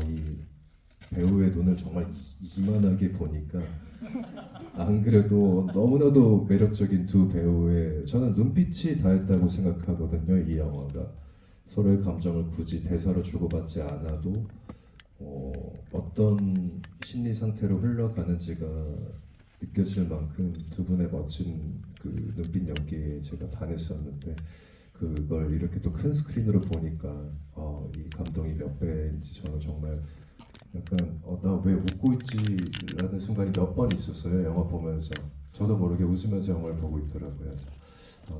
이 배우의 눈을 정말 이만하게 보니까 안 그래도 너무나도 매력적인 두 배우의 저는 눈빛이 다했다고 생각하거든요. 이 영화가 서로의 감정을 굳이 대사로 주고받지 않아도 어떤 심리 상태로 흘러가는지가 느껴질 만큼 두 분의 멋진 그 눈빛 연기에 제가 반했었는데 그걸 이렇게 또 큰 스크린으로 보니까 이 감동이 몇 배인지 저는 정말 약간 나 왜 웃고 있지라는 순간이 몇 번 있었어요. 영화 보면서 저도 모르게 웃으면서 영화를 보고 있더라고요. 그래서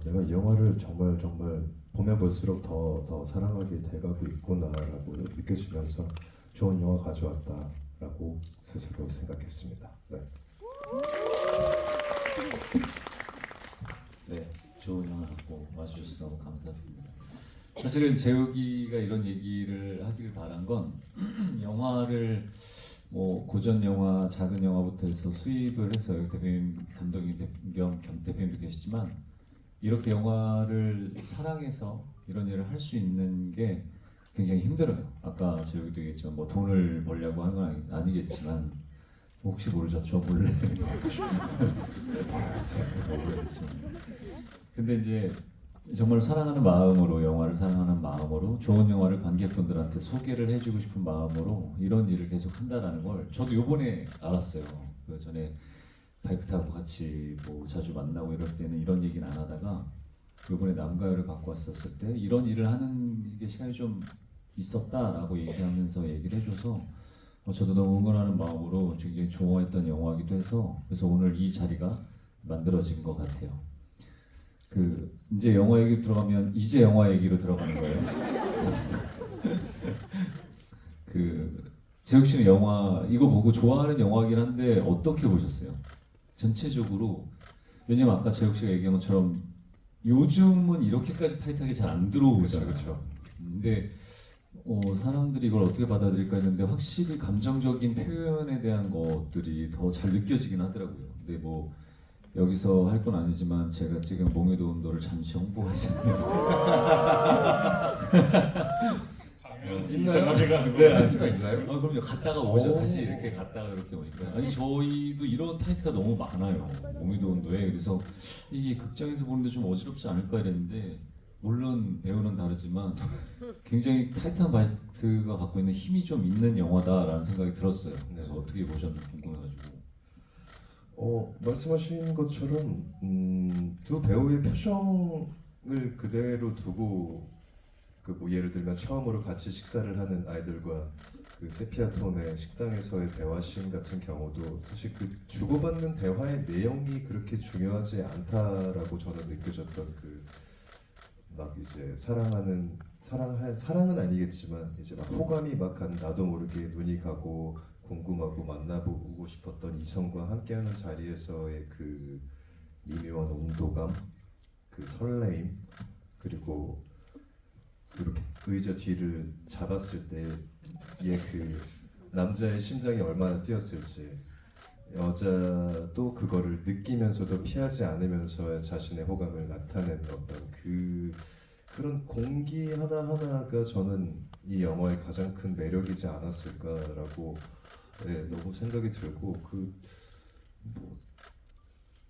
내가 이 영화를 정말 정말 보면 볼수록 더 사랑하게 돼가고 있구나라고 느껴지면서 좋은 영화 가져왔다라고 스스로 생각했습니다. 네. 네, 좋은 영화 갖고 와주셔서 너무 감사드립니다. 사실은 재욱이가 이런 얘기를 하기를 바란 건 영화를 뭐 고전 영화, 작은 영화부터 해서 수입을 해서 여기 대표님 감독님 겸 대표님도 계시지만 이렇게 영화를 사랑해서 이런 일을 할 수 있는 게 굉장히 힘들어요. 아까 재욱이도 얘기했지만 뭐 돈을 벌려고 하는 건 아니겠지만 혹시 모르죠. 저 몰래 모르겠지만 근데 이제 정말 사랑하는 마음으로 영화를 사랑하는 마음으로 좋은 영화를 관객분들한테 소개를 해주고 싶은 마음으로 이런 일을 계속 한다라는 걸 저도 요번에 알았어요. 그 전에 바이크 타고 같이 뭐 자주 만나고 이럴 때는 이런 얘기는 안 하다가 요번에 남가요를 갖고 왔었을 때 이런 일을 하는 게 시간이 좀 있었다라고 얘기하면서 얘기를 해줘서 저도 너무 응원하는 마음으로 굉장히 좋아했던 영화이기도 해서 그래서 오늘 이 자리가 만들어진 것 같아요. 그 이제 영화 얘기 들어가면 이제 영화 얘기로 들어가는 거예요. 그 재욱 씨는 영화 이거 보고 좋아하는 영화긴 한데 어떻게 보셨어요? 전체적으로 왜냐면 아까 재욱 씨가 얘기한 것처럼 요즘은 이렇게까지 타이트하게 잘 안 들어오잖아요. 그렇죠. 근데 사람들이 이걸 어떻게 받아들일까 했는데 확실히 감정적인 표현에 대한 것들이 더 잘 느껴지긴 하더라고요. 근데 뭐 여기서 할 건 아니지만 제가 지금 몽유도 운도를 잠시 홍보하자면 있나요? 네, 타이트가 있나요? 그럼요. 갔다가 오죠. 오. 다시 이렇게 갔다가 이렇게 오니까 아니 저희도 이런 타이트가 너무 많아요. 몽유도 운도에 그래서 이게 극장에서 보는데 좀 어지럽지 않을까 이랬는데 물론 배우는 다르지만 굉장히 타이트한 바이트가 갖고 있는 힘이 좀 있는 영화다라는 생각이 들었어요. 그래서 어떻게 보셨는지 궁금해가지고. 말씀하신 것처럼 두 배우의 표정을 그대로 두고 그 뭐 예를 들면 처음으로 같이 식사를 하는 아이들과 그 세피아톤의 식당에서의 대화씬 같은 경우도 사실 그 주고받는 대화의 내용이 그렇게 중요하지 않다라고 저는 느껴졌던 그 막 이제 사랑은 아니겠지만 이제 막 호감이 막 한 나도 모르게 눈이 가고 궁금하고 만나보고 싶었던 이성과 함께하는 자리에서의 그 미묘한 온도감, 그 설레임, 그리고 이렇게 의자 뒤를 잡았을 때의 그 남자의 심장이 얼마나 뛰었을지 여자도 그거를 느끼면서도 피하지 않으면서 자신의 호감을 나타내는 어떤 그런 공기 하나하나가 저는 이 영화의 가장 큰 매력이지 않았을까라고 너무 생각이 들고 뭐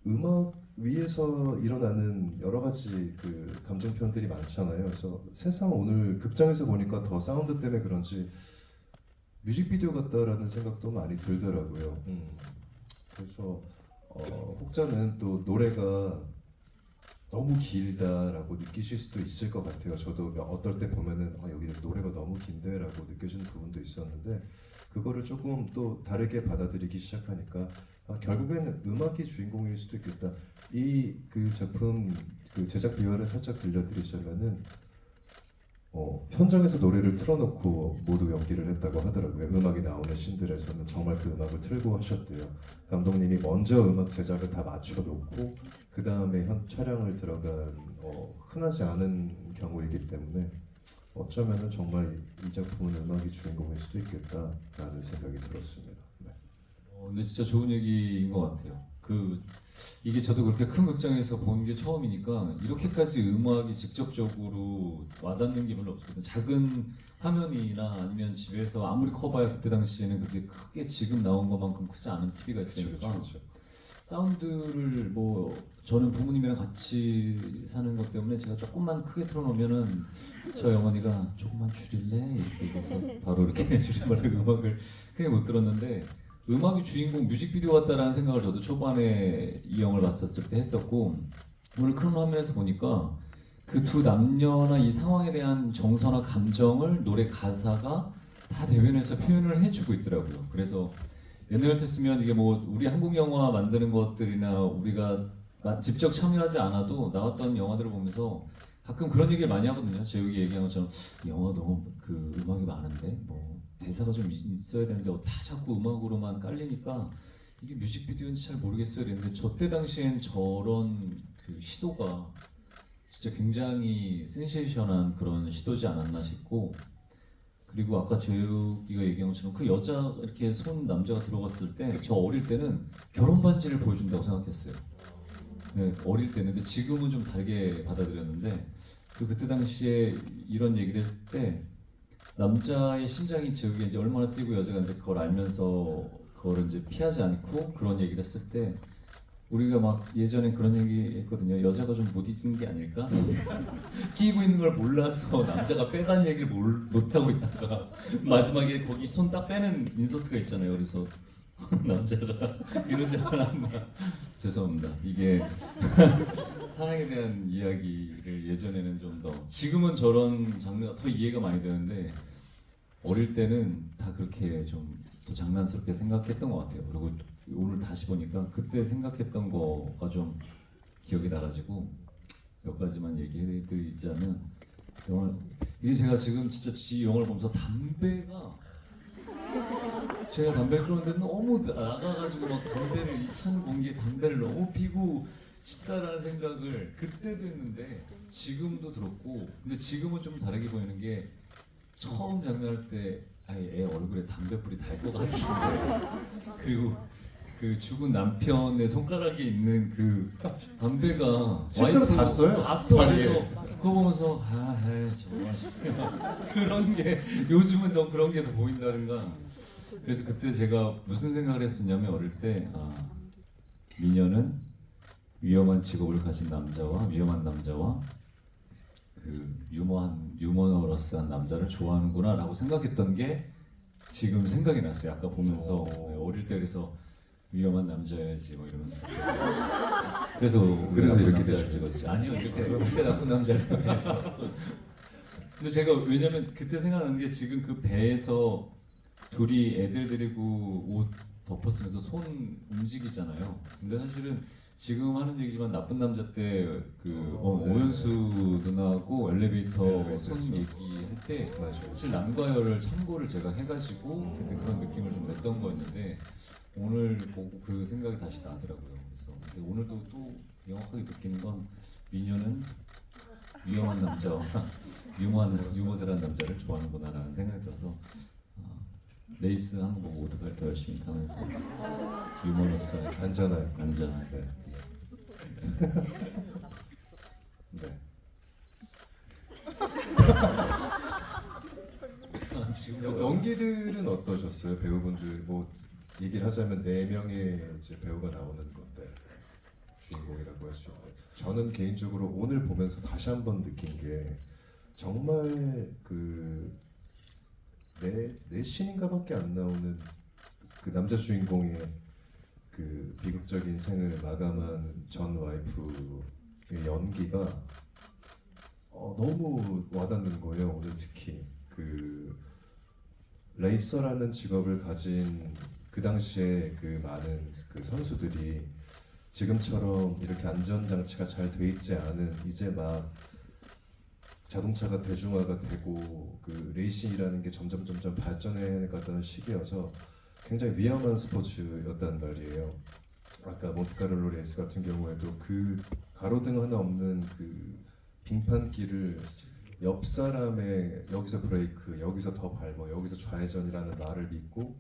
음악 위에서 일어나는 여러 가지 그 감정 표현들이 많잖아요. 그래서 세상 오늘 극장에서 보니까 더 사운드 때문에 그런지 뮤직비디오 같다라는 생각도 많이 들더라고요. 그래서 혹자는 또 노래가 너무 길다라고 느끼실 수도 있을 것 같아요. 저도 어떨 때 보면은 여기 노래가 너무 긴데라고 느껴지는 부분도 있었는데 그거를 조금 또 다르게 받아들이기 시작하니까 결국에는 음악이 주인공일 수도 있겠다. 이 그 작품 그 제작 비화를 살짝 들려드리자면은 현장에서 노래를 틀어놓고 모두 연기를 했다고 하더라고요. 음악이 나오는 씬들에서는 정말 그 음악을 틀고 하셨대요. 감독님이 먼저 음악 제작을 다 맞춰놓고 그 다음에 촬영을 들어간 흔하지 않은 경우이기 때문에 어쩌면은 정말 이 작품은 음악이 주인공일 수도 있겠다라는 생각이 들었습니다. 네. 근데 진짜 좋은 얘기인 것 같아요. 이게 저도 그렇게 큰 극장에서 본 게 처음이니까 이렇게까지 음악이 직접적으로 와닿는 게 별로 없거든요. 작은 화면이나 아니면 집에서 아무리 커봐야 그때 당시에는 그게 크게 지금 나온 것만큼 크지 않은 TV가 있으니까 사운드를 뭐 저는 부모님이랑 같이 사는 것 때문에 제가 조금만 크게 틀어놓으면은 저희 어머니가 조금만 줄일래 이렇게 얘기해서 바로 이렇게 줄임말에 음악을 크게 못 들었는데 음악이 주인공 뮤직비디오 같다라는 생각을 저도 초반에 이 영화를 봤었을 때 했었고 오늘 큰 화면에서 보니까 그 두 남녀나 이 상황에 대한 정서나 감정을 노래 가사가 다 대변해서 표현을 해주고 있더라고요. 그래서 옛날 같았으면 이게 뭐 우리 한국 영화 만드는 것들이나 우리가 직접 참여하지 않아도 나왔던 영화들을 보면서 가끔 그런 얘기를 많이 하거든요. 재욱이 얘기한 것처럼 이 영화 너무 그 음악이 많은데 뭐 대사가 좀 있어야 되는데 다 자꾸 음악으로만 깔리니까 이게 뮤직비디오인지 잘 모르겠어요. 그랬는데 저 때 당시엔 저런 그 시도가 진짜 굉장히 센세이션한 그런 시도지 않았나 싶고 그리고 아까 재욱이가 얘기한 것처럼 그 여자 이렇게 손 남자가 들어갔을 때 저 어릴 때는 결혼 반지를 보여준다고 생각했어요. 네, 어릴 때는. 근데 지금은 좀 다르게 받아들였는데 그때 당시에 이런 얘기를 했을 때 남자의 심장이 재욱이 이제 얼마나 뛰고 여자가 이제 그걸 알면서 그거를 이제 피하지 않고 그런 얘기를 했을 때 우리가 막 예전에 그런 얘기 했거든요. 여자가 좀 무디진 게 아닐까? 끼고 있는 걸 몰라서 남자가 빼간 얘기를 못하고 있다가 마지막에 거기 손 딱 빼는 인서트가 있잖아요. 그래서 남자가 이러지 않았나. 죄송합니다. 이게 사랑에 대한 이야기를 예전에는 좀 더 지금은 저런 장르가 더 이해가 많이 되는데 어릴 때는 다 그렇게 좀 더 장난스럽게 생각했던 것 같아요. 그리고 오늘 다시 보니까 그때 생각했던 거가 좀 기억이 나가지고 몇 가지만 얘기해드리자면 이게 제가 지금 진짜 이 영화를 보면서 제가 담배를 끊었는데 너무 나가가지고 막 담배를 이 찬 공기에 담배를 너무 피고 싶다라는 생각을 그때도 했는데 지금도 들었고 근데 지금은 좀 다르게 보이는 게 처음 장면할 때 애 얼굴에 담배불이 달 것 같은데 그리고 그 죽은 남편의 손가락에 있는 그 담배가 실제로 와이프 닿았어요? 닿았어. 다리에. 그래서 그거 보면서 정말 그런 게 요즘은 더 그런 게 더 보인다든가. 그래서 그때 제가 무슨 생각을 했었냐면 어릴 때 미녀는 위험한 직업을 가진 남자와 위험한 남자와 그 유머러스한 남자를 좋아하는구나라고 생각했던 게 지금 생각이 났어요. 아까 보면서 어릴 때 그래서 위험한 남자야지 뭐 이러면서 그래서 그래서 나쁜 이렇게 남자를 되죠. 찍었지. 아니요 그때 나쁜 남자를 그랬어. 근데 제가 왜냐면 그때 생각나는 게 지금 그 배에서 둘이 애들 데리고 옷 덮어쓰면서 손 움직이잖아요. 근데 사실은 지금 하는 얘기지만 나쁜 남자 때 네. 오연수 누나하고 엘리베이터 손 엘리베이터에서. 얘기할 때 맞아요. 사실 남과 여를 참고를 제가 해가지고 그때 그런 느낌을 좀 냈던 거였는데 오늘 보고 그 생각이 다시 나더라고요. 그래서 근데 오늘도 또 명확하게 느끼는 건 미녀는 위험한 남자와 유머스러운 남자를 좋아하는구나라는 생각이 들어서 레이스 하는 거 보고 오토바이 더 열심히 타면서 유머러스하게 안전하게. 안전하게 네. 네. 지금 연기들은 어떠셨어요? 배우분들 뭐 얘기를 하자면 4명의 이제 배우가 나오는 건데 주인공이라고 할 수 있는. 저는 개인적으로 오늘 보면서 다시 한번 느낀 게 정말 내 신인가밖에 안 나오는 그 남자 주인공의 그 비극적인 생을 마감한 전 와이프의 연기가 너무 와닿는 거예요. 오늘 특히 그 레이서라는 직업을 가진 그 당시에 그 많은 그 선수들이 지금처럼 이렇게 안전장치가 잘 돼 있지 않은 이제 막 자동차가 대중화가 되고 그 레이싱이라는 게 점점 발전해 가던 시기여서 굉장히 위험한 스포츠였단 말이에요. 아까 몬테카를로 레이스 같은 경우에도 그 가로등 하나 없는 그 빙판길을 옆 사람의 여기서 브레이크, 여기서 더 밟아, 여기서 좌회전이라는 말을 믿고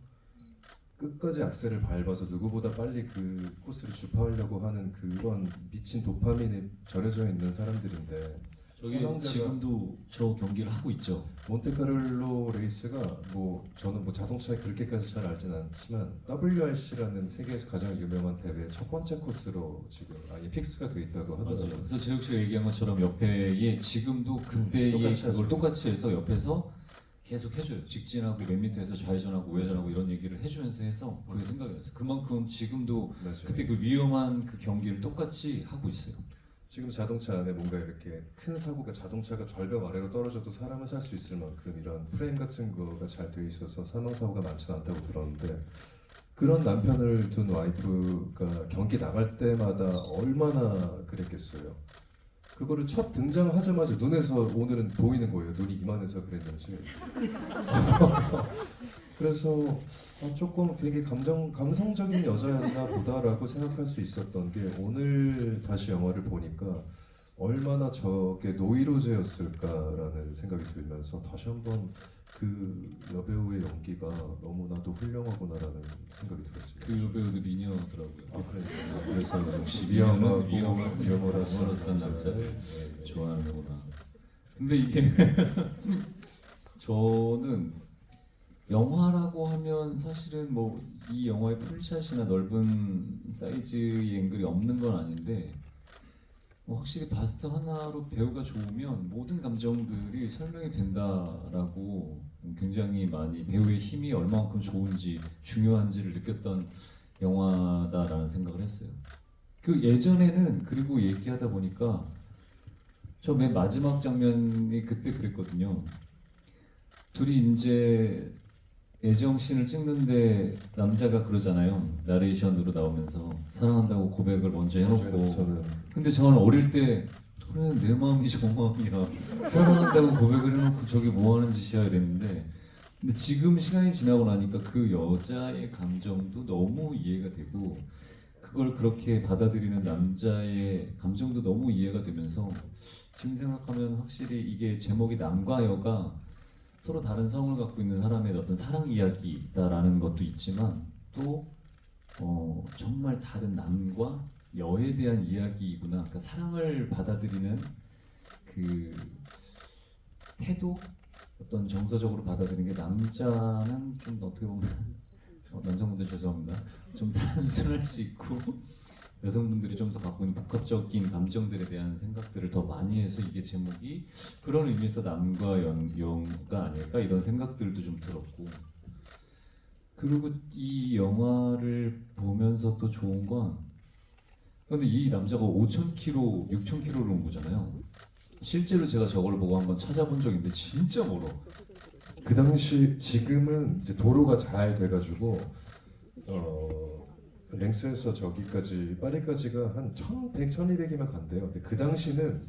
끝까지 악셀을 밟아서 누구보다 빨리 그 코스를 주파하려고 하는 그런 미친 도파민에 절여져 있는 사람들인데 저기 사망자가- 지금도 저 경기를 하고 있죠. 몬테카를로 레이스가 뭐 저는 뭐 자동차에 그렇게까지 잘 알진 않지만 WRC라는 세계에서 가장 유명한 대회 첫 번째 코스로 지금 아예 픽스가 돼 있다고 맞아요. 하더라고요. 그래서 제육 씨가 얘기한 것처럼 옆에에 지금도 그때의 똑같이 그걸 하죠. 똑같이 해서 옆에서 계속 해줘요. 직진하고 맨 밑에서 좌회전하고 우회전하고 이런 얘기를 해주면서 해서 그게 생각이 났어요. 그만큼 지금도 맞아요. 그때 그 위험한 그 경기를 똑같이 하고 있어요. 지금 자동차 안에 뭔가 이렇게 큰 사고가 자동차가 절벽 아래로 떨어져도 사람은 살 수 있을 만큼 이런 프레임 같은 거가 잘 되어 있어서 사망 사고가 많지는 않다고 들었는데 그런 남편을 둔 와이프가 경기 나갈 때마다 얼마나 그랬겠어요. 그거를 첫 등장하자마자 눈에서 오늘은 보이는 거예요. 눈이 이만해서 그랬는지. 그래서 조금 되게 감성적인 여자였나 보다라고 생각할 수 있었던 게 오늘 다시 영화를 보니까 얼마나 저게 노이로제였을까라는 생각이 들면서 다시 한번 그 여배우의 연기가 너무나도 훌륭하구나라는 생각이 들었습니다. 그 여배우도 미녀더라고요. 아, 그러니까요. 그래서 역시 위험하고 위험한 유머러스한 남자를 네. 좋아하는구나. 근데 이게 저는 영화라고 하면 사실은 뭐 이 영화의 풀샷이나 넓은 사이즈의 앵글이 없는 건 아닌데 뭐 확실히 바스트 하나로 배우가 좋으면 모든 감정들이 설명이 된다라고 굉장히 많이 배우의 힘이 얼마만큼 좋은지 중요한지를 느꼈던 영화다라는 생각을 했어요. 그 예전에는 그리고 얘기하다 보니까 저 맨 마지막 장면이 그때 그랬거든요. 둘이 이제 애정씬을 찍는데 남자가 그러잖아요. 나레이션으로 나오면서 사랑한다고 고백을 먼저 해놓고 저는 근데 저는 어릴 때 그래 내 마음이 저 마음이라 사랑한다고 고백을 해놓고 저게 뭐 하는 짓이야 이랬는데 근데 지금 시간이 지나고 나니까 그 여자의 감정도 너무 이해가 되고 그걸 그렇게 받아들이는 남자의 감정도 너무 이해가 되면서 지금 생각하면 확실히 이게 제목이 남과 여가 서로 다른 성을 갖고 있는 사람의 어떤 사랑 이야기다라는 것도 있지만 또 정말 다른 남과 여에 대한 이야기이구나. 그러니까 사랑을 받아들이는 그 태도, 어떤 정서적으로 받아들이는 게 남자는 좀 어떻게 보면 남성분들 죄송합니다. 좀 단순할 수 있고 여성분들이 좀 더 갖고 있는 복합적인 감정들에 대한 생각들을 더 많이 해서 이게 제목이 그런 의미에서 남과 여가 아닐까 이런 생각들도 좀 들었고 그리고 이 영화를 보면서 또 좋은 건 근데 이 남자가 5,000km, 6,000km를 온 거잖아요. 실제로 제가 저걸 보고 한번 찾아본 적이 있는데 진짜 멀어. 그 당시 지금은 이제 도로가 잘 돼가지고 랭스에서 저기까지 파리까지가 한 1,100, 1,200이면 간대요. 근데 그 당시는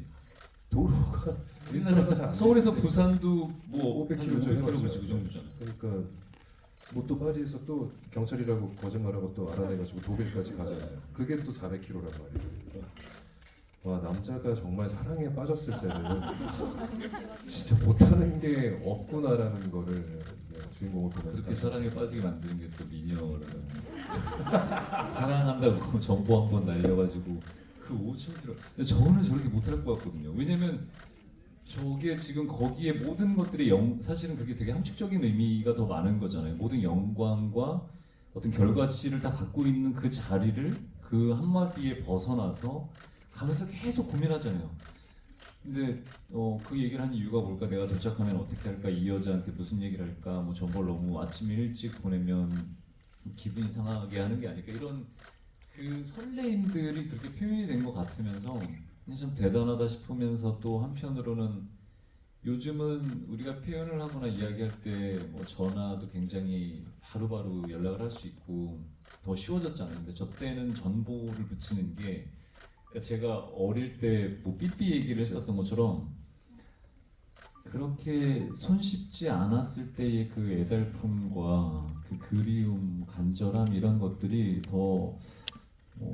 도로가 우리나라가 잘안 서울에서 됐을 때 부산도 뭐 500km 500km 해봤죠. 그 정도잖아. 그러니까 뭐 또 파리에서 또 경찰이라고 거짓말하고 또 알아내가지고 독일까지 가잖아요. 그게 또 400km란 말이에요. 와 남자가 정말 사랑에 빠졌을 때는 진짜 못하는 게 없구나라는 거를 주인공을 보면서 그렇게 사랑에 빠지게 만드는 게 또 미녀라는 사랑한다고 정보 한 번 날려가지고 그 5,000km 근데 저는 저렇게 못할 것 같거든요. 왜냐면 저게 지금 거기에 모든 것들이 사실은 그게 되게 함축적인 의미가 더 많은 거잖아요. 모든 영광과 어떤 결과치를 다 갖고 있는 그 자리를 그 한마디에 벗어나서 가면서 계속 고민하잖아요. 근데 그 얘기를 한 이유가 뭘까? 내가 도착하면 어떻게 할까? 이 여자한테 무슨 얘기를 할까? 뭐 저걸 너무 아침에 일찍 보내면 기분이 상하게 하는 게 아닐까? 이런 그 설레임들이 그렇게 표현이 된 것 같으면서 그냥 좀 대단하다 싶으면서 또 한편으로는 요즘은 우리가 표현을 하거나 이야기할 때 뭐 전화도 굉장히 바로바로 연락을 할 수 있고 더 쉬워졌잖아요. 근데 저 때는 전보를 붙이는 게 그러니까 제가 어릴 때 뭐 삐삐 얘기를 했었던 것처럼 그렇게 손쉽지 않았을 때의 그 애달픔과 그 그리움, 간절함 이런 것들이 더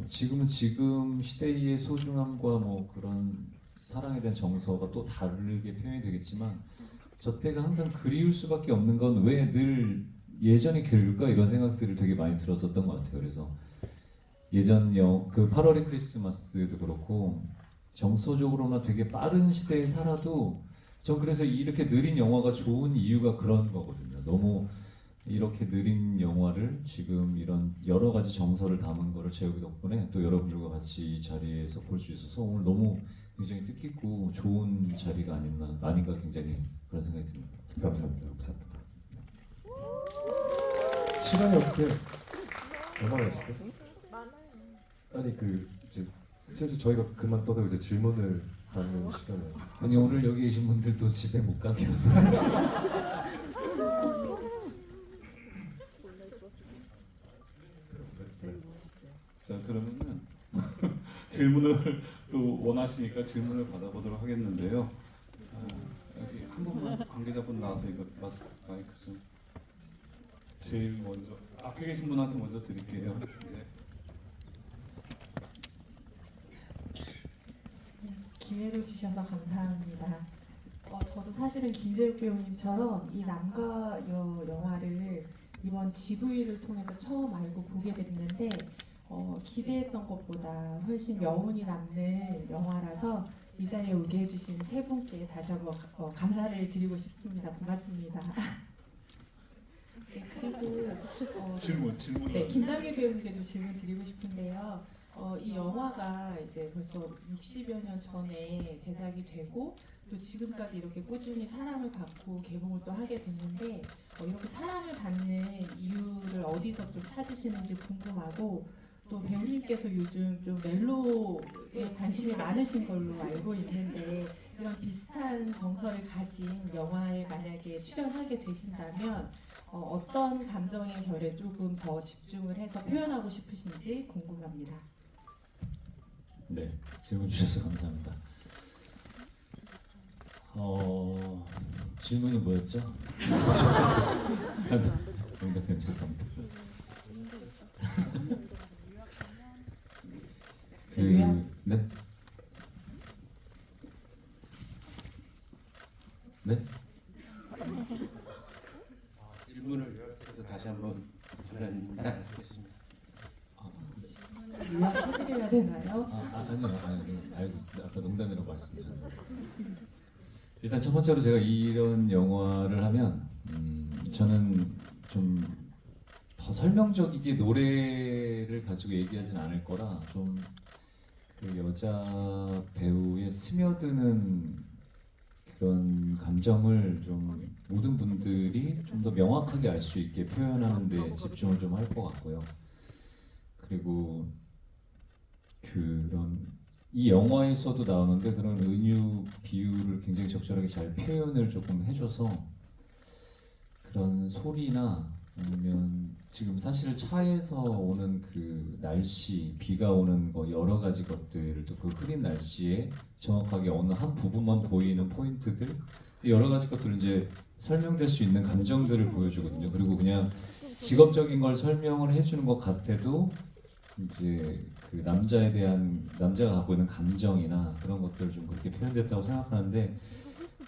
지금은 지금 시대의 소중함과 뭐 그런 사랑에 대한 정서가 또 다르게 표현이 되겠지만 저 때가 항상 그리울 수밖에 없는 건 왜 늘 예전이 그릴까 이런 생각들을 되게 많이 들었었던 것 같아요. 그래서 예전 그 8월의 크리스마스도 그렇고 정서적으로나 되게 빠른 시대에 살아도 전 그래서 이렇게 느린 영화가 좋은 이유가 그런 거거든요. 너무 이렇게 느린 영화를 지금 이런 여러 가지 정서를 담은 거를 재욱이 덕분에 또 여러분들과 같이 이 자리에서 볼 수 있어서 오늘 너무 굉장히 뜻깊고 좋은 자리가 아닌가 굉장히 그런 생각이 듭니다. 감사합니다. 감사합니다. 시간이 어떻게 얼마나 했을까? 아니 이제 슬슬 저희가 그만 떠들고 이제 질문을 받는 시간이 아니 오늘 여기 계신 분들도 집에 못 가게 자 그러면은 질문을 또 원하시니까 질문을 받아보도록 하겠는데요. 여기 한 분만 관계자분 나와서 이거 마이크 좀 제일 먼저 앞에 계신 분한테 먼저 드릴게요. 네. 기회를 주셔서 감사합니다. 저도 사실은 김재욱 배우님처럼 이 남과 여 영화를 이번 GV를 통해서 처음 알고 보게 됐는데 기대했던 것보다 훨씬 여운이 남는 영화라서 이 자리에 오게 해주신 세 분께 다시 한번 감사를 드리고 싶습니다. 고맙습니다. 네, 그리고 질문. 네, 김남길 배우님께도 질문 드리고 싶은데요. 이 영화가 이제 벌써 60여 년 전에 제작이 되고 또 지금까지 이렇게 꾸준히 사랑을 받고 개봉을 또 하게 됐는데 이렇게 사랑을 받는 이유를 어디서 좀 찾으시는지 궁금하고 또 배우님께서 요즘 좀 멜로에 관심이 많으신 걸로 알고 있는데 이런 비슷한 정서를 가진 영화에 만약에 출연하게 되신다면 어떤 감정의 결에 조금 더 집중을 해서 표현하고 싶으신지 궁금합니다. 네, 질문 주셔서 감사합니다. 질문이 뭐였죠? 그냥 죄송합니다. 네? 네? 질문을 요약해서 다시 한번 전하겠습니다. 요약해드려야 되나요? 아니요, 알고 있습니다. 아까 농담이라고 말씀드렸는데 일단 첫 번째로 제가 이런 영화를 하면 저는 좀 더 설명적이게 노래를 가지고 얘기하진 않을 거라 좀 그 여자 배우의 스며드는 그런 감정을 좀 모든 분들이 좀 더 명확하게 알 수 있게 표현하는 데 집중을 좀 할 것 같고요. 그리고 그런 이 영화에서도 나오는데 그런 은유 비유를 굉장히 적절하게 잘 표현을 조금 해줘서 그런 소리나 아니면 지금 사실 차에서 오는 그 날씨, 비가 오는 거 여러 가지 것들 또 그 흐린 날씨에 정확하게 어느 한 부분만 보이는 포인트들 여러 가지 것들을 이제 설명될 수 있는 감정들을 보여주거든요. 그리고 그냥 직업적인 걸 설명을 해주는 것 같아도 이제 그 남자에 대한 남자가 갖고 있는 감정이나 그런 것들 좀 그렇게 표현됐다고 생각하는데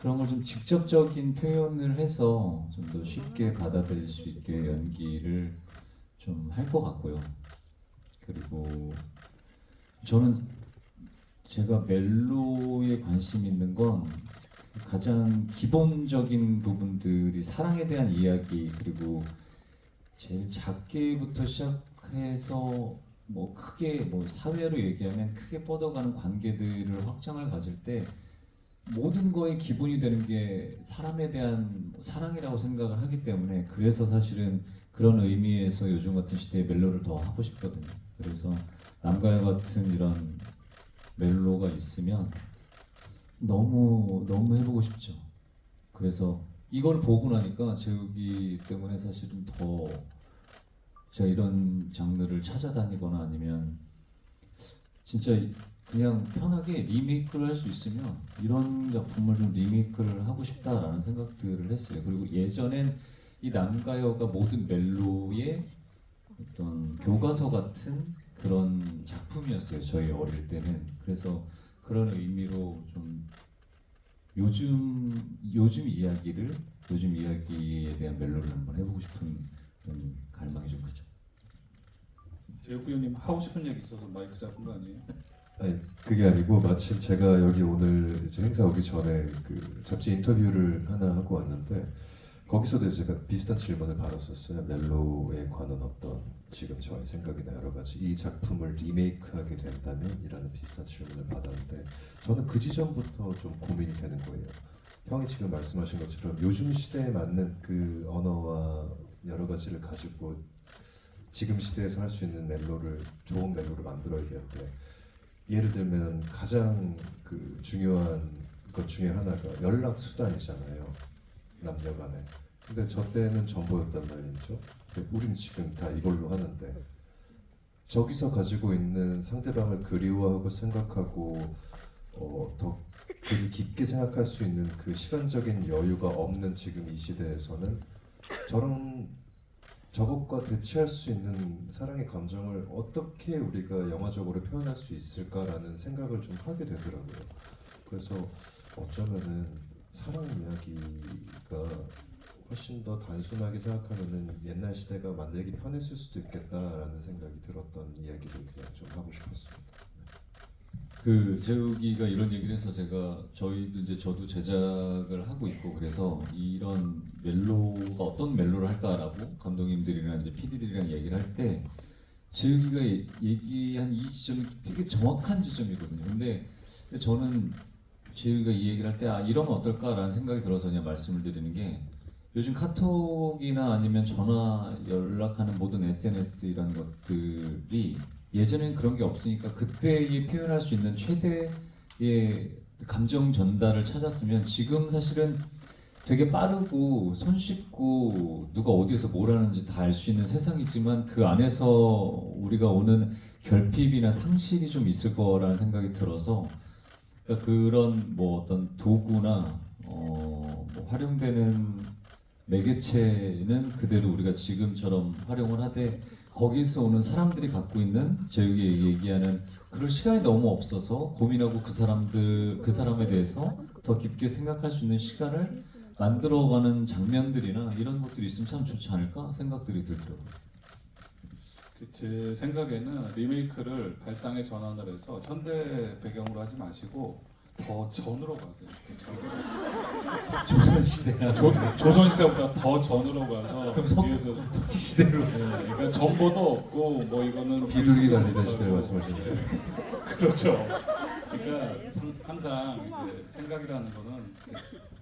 그런 걸 좀 직접적인 표현을 해서 좀 더 쉽게 받아들일 수 있게 연기를 좀 할 것 같고요. 그리고 저는 제가 멜로에 관심 있는 건 가장 기본적인 부분들이 사랑에 대한 이야기 그리고 제일 작게부터 시작해서 뭐 크게 뭐 사회로 얘기하면 크게 뻗어가는 관계들을 확장을 가질 때 모든 거의 기본이 되는 게 사람에 대한 사랑이라고 생각을 하기 때문에 그래서 사실은 그런 의미에서 요즘 같은 시대에 멜로를 더 하고 싶거든요. 그래서 남과 여 같은 이런 멜로가 있으면 너무 해보고 싶죠. 그래서 이걸 보고 나니까 재욱이 때문에 사실은 더 제가 이런 장르를 찾아다니거나 아니면 진짜 그냥 편하게 리메이크를 할 수 있으면 이런 작품을 좀 리메이크를 하고 싶다라는 생각들을 했어요. 그리고 예전엔 이 남가여가 모든 멜로의 어떤 교과서 같은 그런 작품이었어요. 저희 어릴 때는. 그래서 그런 의미로 좀 요즘 이야기에 대한 멜로를 한번 해보고 싶은 그런 갈망이 좀 크죠. 제육 부장님 하고 싶은 얘기 있어서 마이크 잡은 거 아니에요? 아니 그게 아니고 마침 제가 여기 오늘 이제 행사 오기 전에 그 잡지 인터뷰를 하나 하고 왔는데 거기서도 제가 비슷한 질문을 받았었어요. 멜로에 관한 어떤 지금 저의 생각이나 여러 가지 이 작품을 리메이크하게 된다면이라는 비슷한 질문을 받았는데 저는 그 지점부터 좀 고민이 되는 거예요. 형이 지금 말씀하신 것처럼 요즘 시대에 맞는 그 언어와 여러 가지를 가지고 지금 시대에서 할 수 있는 멜로를 좋은 멜로를 만들어야 되는데 예를 들면 가장 그 중요한 것 중에 하나가 연락 수단이잖아요. 남녀간에. 근데 저 때는 전보였단 말이죠. 근데 우리는 지금 다 이걸로 하는데 저기서 가지고 있는 상대방을 그리워하고 생각하고 더 깊게 생각할 수 있는 그 시간적인 여유가 없는 지금 이 시대에서는 저것과 대치할 수 있는 사랑의 감정을 어떻게 우리가 영화적으로 표현할 수 있을까라는 생각을 좀 하게 되더라고요. 그래서 어쩌면은 사랑 이야기가 훨씬 더 단순하게 생각하면은 옛날 시대가 만들기 편했을 수도 있겠다라는 생각이 들었던 이야기를 그냥 좀 하고 싶었습니다. 그 재욱이가 이런 얘기를 해서 저도 제작을 하고 있고 그래서 이런 멜로가 어떤 멜로를 할까라고 감독님들이랑 이제 PD들이랑 얘기를 할 때 재욱이가 얘기한 이 지점이 되게 정확한 지점이거든요. 근데 저는 재욱이가 이 얘기를 할 때 이러면 어떨까라는 생각이 들어서 그냥 말씀을 드리는 게 요즘 카톡이나 아니면 전화 연락하는 모든 SNS 이런 것들이 예전엔 그런 게 없으니까 그때에 표현할 수 있는 최대의 감정 전달을 찾았으면 지금 사실은 되게 빠르고 손쉽고 누가 어디에서 뭘 하는지 다 알 수 있는 세상이지만 그 안에서 우리가 오는 결핍이나 상실이 좀 있을 거라는 생각이 들어서 그러니까 그런 뭐 어떤 도구나 뭐 활용되는 매개체는 그대로 우리가 지금처럼 활용을 하되 거기서 오는 사람들이 갖고 있는 제육이 얘기하는 그럴 시간이 너무 없어서 고민하고 그 사람에 대해서 더 깊게 생각할 수 있는 시간을 만들어가는 장면들이나 이런 것들이 있으면 참 좋지 않을까 생각들이 들더라고요. 제 생각에는 리메이크를 발상의 전환을 해서 현대 배경으로 하지 마시고 더 전으로 가세요. 조선 시대나 조선 시대보다 더 전으로 가서 그럼 뒤에서 석기 시대로 그러니까 정보도 없고 뭐 이거는 비둘기 달리던 시대를 말씀하시는데 그렇죠. 그러니까 항상 이제 생각이라는 거는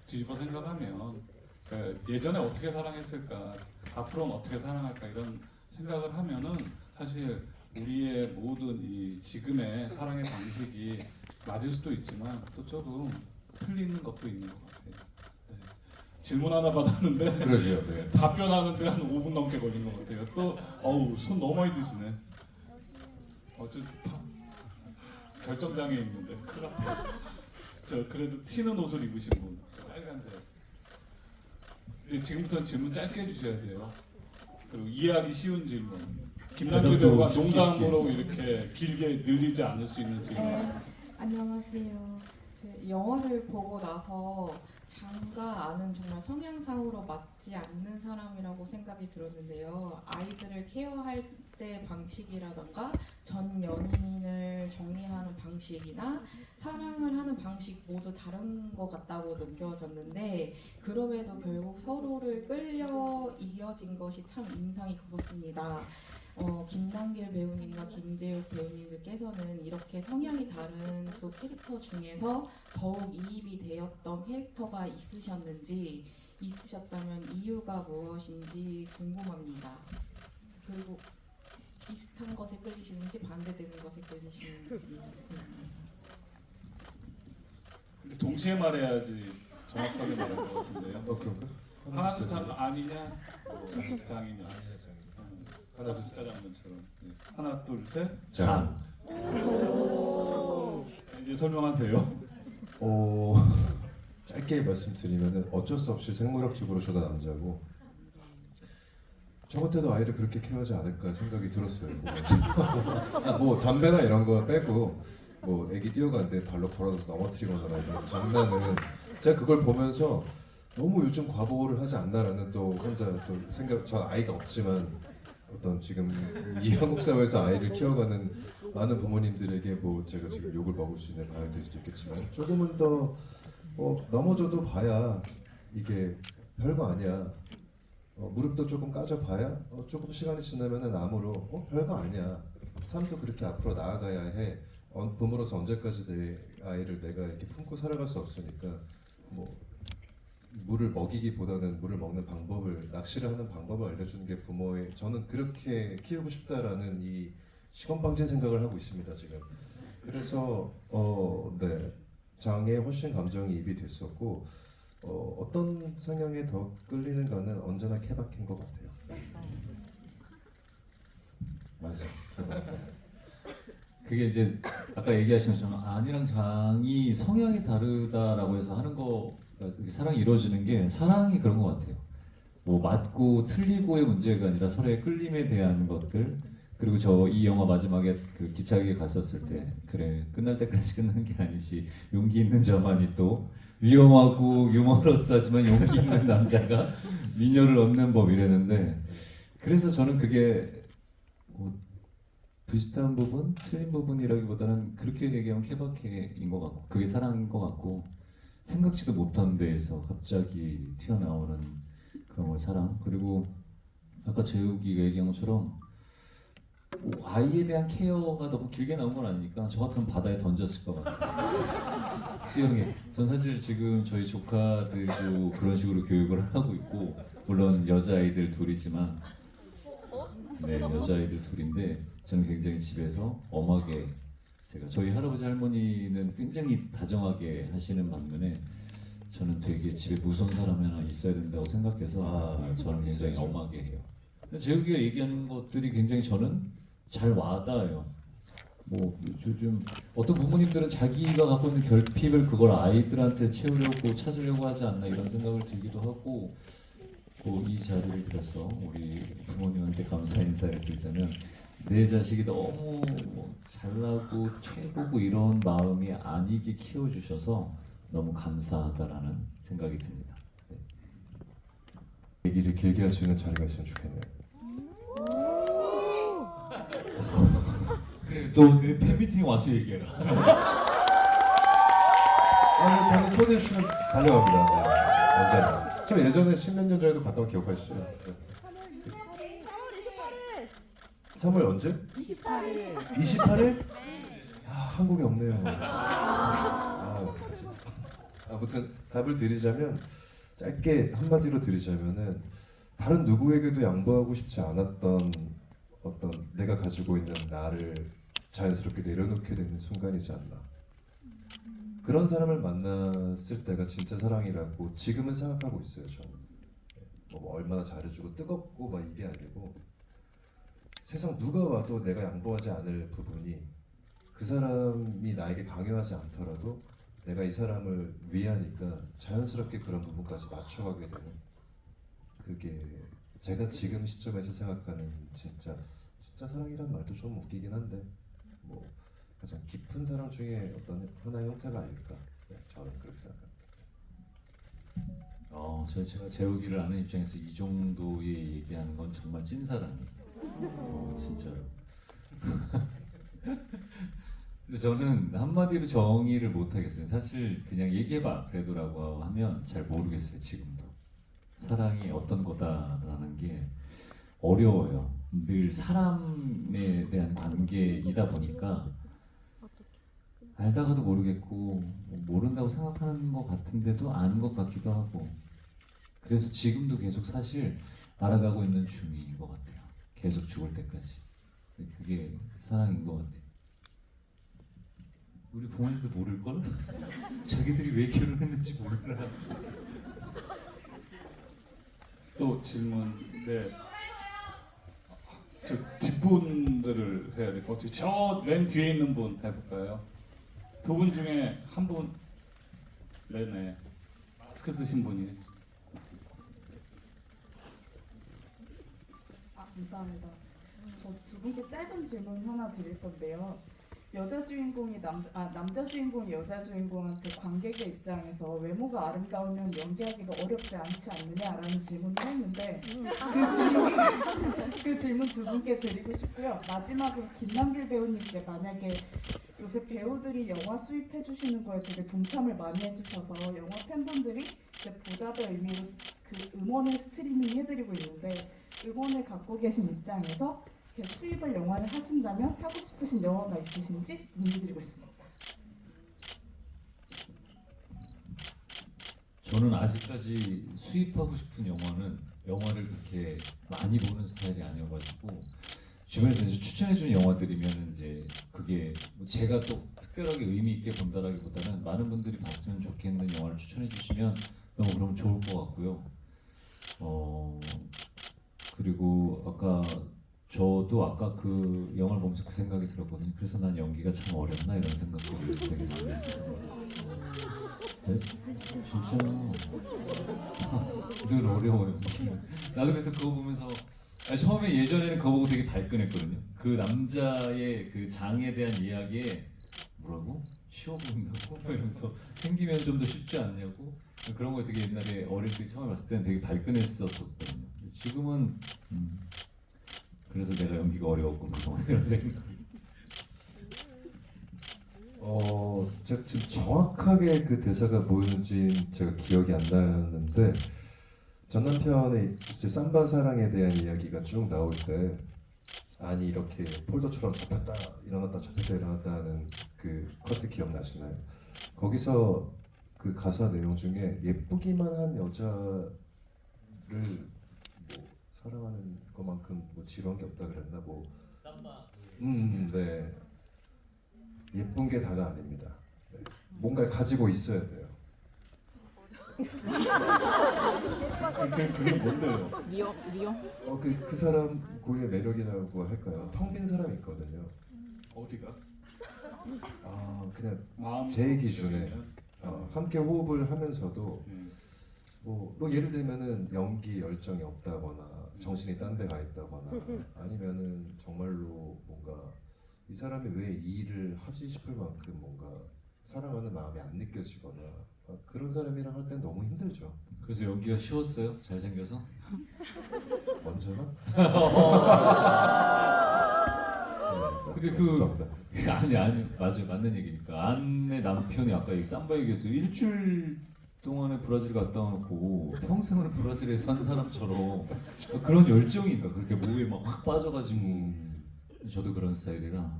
뒤집어 생각하면 그러니까 예전에 어떻게 사랑했을까, 앞으로는 어떻게 사랑할까 이런 생각을 하면은 사실 우리의 모든 이 지금의 사랑의 방식이 맞을 수도 있지만 또 조금 틀리는 것도 있는 것 같아요. 네. 질문 하나 받았는데 그러게요. 네. 답변하는데 한 5분 넘게 걸린 것 같아요. 또 손 너무 많이 드시네. 결정장애 있는데 큰일 났다. 저 그래도 튀는 옷을 입으신 분 빨간색. 지금부터 질문 짧게 해주셔야 돼요. 그리고 이해하기 쉬운 질문. 김남길 배우가 농담으로 이렇게 길게 늘리지 않을 수 있는 질문. 안녕하세요. 제 영화를 보고 나서 장가 아는 정말 성향상으로 맞지 않는 사람이라고 생각이 들었는데요. 아이들을 케어할 때 방식이라던가 전 연인을 정리하는 방식이나 사랑을 하는 방식 모두 다른 것 같다고 느껴졌는데 그럼에도 결국 서로를 끌려 이겨진 것이 참 인상이 깊었습니다. 김남길 배우님과 김재욱 배우님들께서는 이렇게 성향이 다른 두 캐릭터 중에서 더욱 이입이 되었던 캐릭터가 있으셨다면 이유가 무엇인지 궁금합니다. 그리고 비슷한 것에 끌리시는지 반대되는 것에 끌리시는지. 근데 동시에 말해야지 정확하게 말할 것 같은데요. 그런가? 하나도 장 아니냐, 장이냐. 하나 둘 숫자 장면처럼. 네. 하나 둘 셋. 장. 이제 설명하세요. 짧게 말씀드리면은 어쩔 수 없이 생물학적으로 저도 남자고 저 같아도 아이를 그렇게 케어하지 않을까 생각이 들었어요. 보면서. 뭐 담배나 이런 거 빼고 뭐 애기 뛰어가는데 발로 걸어서 넘어뜨리거나 이런 장난은 제가 그걸 보면서 너무 요즘 과보를 하지 않나라는 또 혼자 또 생각. 전 아이가 없지만 어떤 지금 이 한국 사회에서 아이를 키워가는 많은 부모님들에게 뭐 제가 지금 욕을 먹을 수 있는 방향이 될 수도 있겠지만 조금은 더 넘어져도 봐야 이게 별거 아니야. 무릎도 조금 까져봐야 조금 시간이 지나면은 암으로 별거 아니야. 삶도 그렇게 앞으로 나아가야 해. 부모로서 언제까지 내 아이를 내가 이렇게 품고 살아갈 수 없으니까 뭐 물을 먹이기보다는 물을 먹는 방법을, 낚시를 하는 방법을 알려주는 게 부모의, 저는 그렇게 키우고 싶다라는 이 시건방진 생각을 하고 있습니다 지금. 그래서 네, 장에 훨씬 감정이 입이 됐었고 어떤 성향에 더 끌리는가는 언제나 케바케인 것 같아요. 맞아. 그게 이제 아까 얘기하신 것처럼 안이랑 장이 성향이 다르다라고 해서 하는 거, 그러니까 사랑이 이루어지는 게 사랑이 그런 것 같아요. 뭐 맞고 틀리고의 문제가 아니라 서로의 끌림에 대한 것들. 그리고 저 이 영화 마지막에 그 기차역에 갔었을 때 그래 끝날 때까지 끝난 게 아니지, 용기 있는 저만이 또 위험하고 유머러스하지만 용기 있는 남자가 미녀를 얻는 법 이랬는데, 그래서 저는 그게 뭐 비슷한 부분, 틀린 부분이라기보다는 그렇게 얘기하면 케바케인 것 같고 그게 사랑인 것 같고, 생각지도 못한 데에서 갑자기 튀어나오는 그런 걸 사랑. 그리고 아까 재욱이가 얘기한 것처럼 뭐 아이에 대한 케어가 너무 길게 나온 건 아니니까 저 같으면 바다에 던졌을 것 같아요. 수영에. 전 사실 지금 저희 조카들도 그런 식으로 교육을 하고 있고, 물론 여자아이들 둘이지만 네, 여자아이들 둘인데 저는 굉장히 집에서 엄하게, 제가 저희 할아버지 할머니는 굉장히 다정하게 하시는 반면에 저는 되게 집에 무서운 사람이 하나 있어야 된다고 생각해서 저는 굉장히 있어야죠. 엄하게 해요. 근데 재욱이가 얘기하는 것들이 굉장히 저는 잘 와닿아요. 뭐 요즘 어떤 부모님들은 자기가 갖고 있는 결핍을 그걸 아이들한테 채우려고 찾으려고 하지 않나 이런 생각을 들기도 하고, 이 자리를 빌어서 우리 부모님한테 감사 인사를 드리자면, 내 자식이 너무 뭐 잘나고 최고고 이런 마음이 아니게 키워주셔서 너무 감사하다라는 생각이 듭니다. 네. 얘기를 길게 할 수 있는 자리가 있으면 좋겠네요. 그래, 너내 팬미팅 와서 얘기해라. 저는 초대해 주시면 달려갑니다. 네, 언제나. 저 예전에 10몇 년 전에도 갔다 온 기억하시죠? 네. 3월 언제? 28일. 28일? 한국에 없네요. 어떡하지? 아무튼 답을 드리자면, 짧게 한마디로 드리자면은 다른 누구에게도 양보하고 싶지 않았던 어떤 내가 가지고 있는 나를 자연스럽게 내려놓게 되는 순간이지 않나. 그런 사람을 만났을 때가 진짜 사랑이라고 지금은 생각하고 있어요. 저는 뭐 얼마나 잘해주고 뜨겁고 막 이게 아니고, 세상 누가 와도 내가 양보하지 않을 부분이, 그 사람이 나에게 강요하지 않더라도 내가 이 사람을 위하니까 자연스럽게 그런 부분까지 맞춰가게 되는, 그게 제가 지금 시점에서 생각하는 진짜 사랑이란 말도 좀 웃기긴 한데 뭐 가장 깊은 사랑 중에 어떤 하나의 형태가 아닐까. 네, 저는 그렇게 생각합니다. 제가 재욱이를 아는 입장에서 이 정도의 얘기하는 건 정말 찐사랑이에요. 진짜로. 근데 저는 한마디로 정의를 못 하겠어요. 사실 그냥 얘기해봐 그래도라고 하면 잘 모르겠어요. 지금도 사랑이 어떤 거다라는 게 어려워요. 늘 사람에 대한 관계이다 보니까 알다가도 모르겠고 모른다고 생각하는 것 같은데도 아는 것 같기도 하고, 그래서 지금도 계속 사실 알아가고 있는 중인 것 같아요. 계속 죽을 때까지. 그게 사랑인 것 같아요. 우리 부모님도 모를걸? 자기들이 왜 결혼했는지 몰라. 또 질문. 네. 저 뒷분들을 해야 될 것 같아요. 저 맨 뒤에 있는 분 해볼까요? 두 분 중에 한 분. 네네. 마스크 쓰신 분이. 감사합니다. 저 두 분께 짧은 질문 하나 드릴 건데요. 여자 주인공이 남자 주인공이 여자 주인공한테 관객의 입장에서 외모가 아름다우면 연기하기가 어렵지 않지 않느냐라는 질문을 했는데 그 질문 두 분께 드리고 싶고요. 마지막으로 김남길 배우님께 만약에 요새 배우들이 영화 수입해 주시는 거에 되게 동참을 많이 해주셔서 영화 팬분들이 이제 보답의 의미로 그 음원을 스트리밍 해드리고 있는데 음원을 갖고 계신 입장에서 이렇게 수입을 영화를 하신다면 하고 싶으신 영화가 있으신지 문의드리고 싶습니다. 저는 아직까지 수입하고 싶은 영화를 그렇게 많이 보는 스타일이 아니어가지고 주변에서 이제 추천해주는 영화들이면 이제 그게 뭐 제가 또 특별하게 의미 있게 본다라기보다는 많은 분들이 봤으면 좋겠는 영화를 추천해주시면 너무 그러면 좋을 것 같고요. 그리고 저도 아까 그 영화를 보면서 그 생각이 들었거든요. 그래서 난 연기가 참 어렵나 이런 생각도 되게 많이 했어요. 네? 진짜 늘 어려워요. 나도 그래서 그거 보면서 처음에 예전에는 그거 보고 되게 발끈했거든요. 그 남자의 그 장에 대한 이야기에 뭐라고? 쉬워 보인다고? 이러면서 생기면 좀 더 쉽지 않냐고? 그런 거 되게 옛날에 어릴 때 처음에 봤을 때는 되게 발끈했었거든요. 지금은 그래서 내가 연기가 어려웠고 그동안 이런 생각. 제가 지금 정확하게 그 대사가 뭐였는지 제가 기억이 안 나는데 전 남편의 이제 삼바 사랑에 대한 이야기가 쭉 나올 때 아니 이렇게 폴더처럼 접혔다 일어났다 접혔다 일어났다 하는 그 커트 기억나시나요? 거기서 그 가사 내용 중에 예쁘기만 한 여자를 뭐 사랑하는 것만큼 뭐 지루한 게 없다 그랬나 뭐. 네. 예쁜 게 다가 아닙니다. 네. 뭔가를 가지고 있어야 돼요. 그게 뭔데요? 그 사람 고유의 매력이라고 할까요? 텅 빈 사람이 있거든요. 어디가? 그냥 마음 제 기준에 함께 호흡을 하면서도 뭐 예를 들면은 연기 열정이 없다거나 정신이 딴 데 가 있다거나 아니면은 정말로 뭔가 이 사람이 왜 이 일을 하지 싶을 만큼 뭔가 사랑하는 마음이 안 느껴지거나 그런 사람이랑 할 땐 너무 힘들죠. 그래서 연기가 쉬웠어요? 잘생겨서? 먼저는? 근데 감사합니다. 아니 맞아요, 맞는 얘기니까. 안내 남편이 아까 이 삼바 얘기해서 일주일 동안에 브라질 갔다 와놓고 평생을 브라질에 산 사람처럼 그런 열정인가 그렇게 몸에 막 확 빠져가지고 저도 그런 스타일이라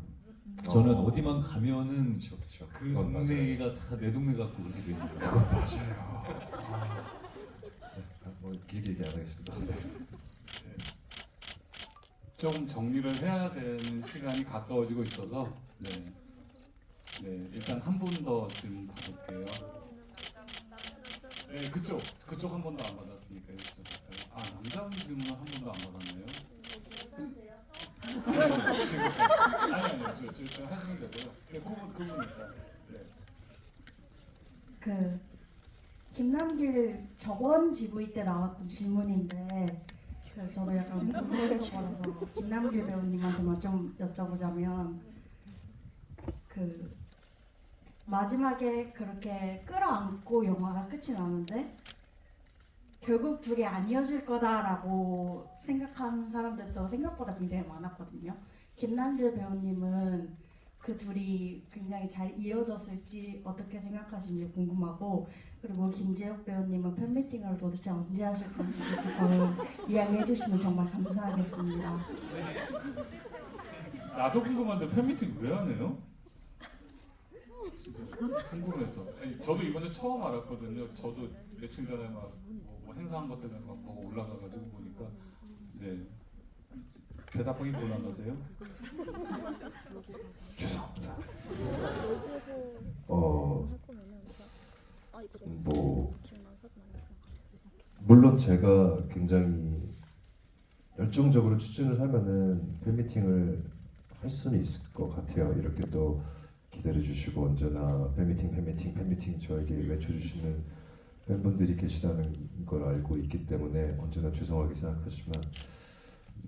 저는 어디만 가면은 그쵸. 그 그건 동네가 다 내 동네 같고 그렇게 되는 거예요. 그건 맞아요. 뭐 길게 얘기 안 하겠습니다. 네. 좀 정리를 해야 되는 시간이 가까워지고 있어서 네, 일단 한 분 더 질문 받을게요. 네, 그쪽 한 번도 안 받았으니까 이쪽. 남자분 질문은 한 번도 안 받았네요. 아니요, 저 하시면 되고요. 네, 그분 일단. 네. 그 김남길 저번 GV 때 나왔던 질문인데 저도 약간 궁금해서 받아서 김남길 배우님한테만 좀 여쭤보자면 그 마지막에 그렇게 끌어안고 영화가 끝이 나는데 결국 둘이 안 이어질 거다라고 생각하는 사람들도 생각보다 굉장히 많았거든요. 김남길 배우님은 그 둘이 굉장히 잘 이어졌을지 어떻게 생각하시는지 궁금하고 그리고 김재욱 배우님은 팬미팅을 도대체 언제 하실 건지 조금 이야기해 주시면 정말 감사하겠습니다. 나도 궁금한데 팬미팅 왜 하네요? 진짜 궁금해서. 저도 이번에 처음 알았거든요. 저도 며칠 전에 뭐 행사한 것 때문에 막 보고 올라가가지고 보니까 네. 대답하기 곤란하세요? 죄송합니다. 물론 제가 굉장히 열정적으로 추진을 하면은 팬미팅을 할 수는 있을 것 같아요. 이렇게 또 기다려 주시고 언제나 팬미팅 저에게 외쳐주시는 팬분들이 계시다는 걸 알고 있기 때문에 언제나 죄송하게 생각하지만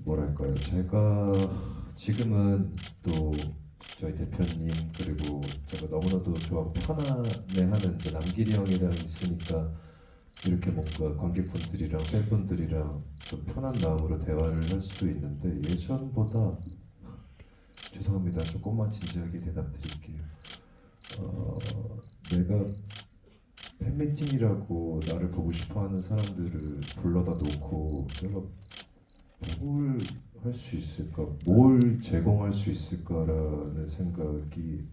뭐랄까요, 제가 지금은 또 저희 대표님 그리고 제가 너무나도 좋아하고 편안해하는 이제 남길이 형이랑 있으니까 이렇게 뭔가 관객분들이랑 팬분들이랑 좀 편한 마음으로 대화를 할 수 있는데 예전보다 죄송합니다. 조금만 진지하게 대답드릴게요. 내가 팬미팅이라고 나를 보고 싶어하는 사람들을 불러다 놓고 내가 뭘 할 수 있을까, 뭘 제공할 수 있을까라는 생각이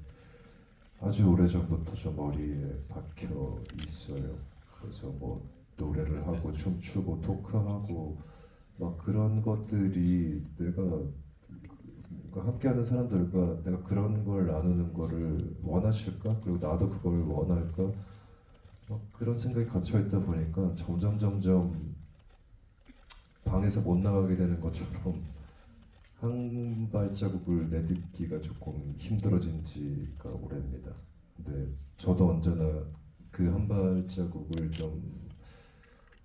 아주 오래전부터 좀 머리에 박혀 있어요. 그래서 뭐 노래를 하고 춤추고 토크하고 막 그런 것들이 내가 함께하는 사람들과 내가 그런 걸 나누는 거를 원하실까? 그리고 나도 그걸 원할까? 막 그런 생각이 갇혀 있다 보니까 점점 방에서 못 나가게 되는 것처럼 한 발자국을 내딛기가 조금 힘들어진 지가 오래입니다. 근데 저도 언제나 그 한 발자국을 좀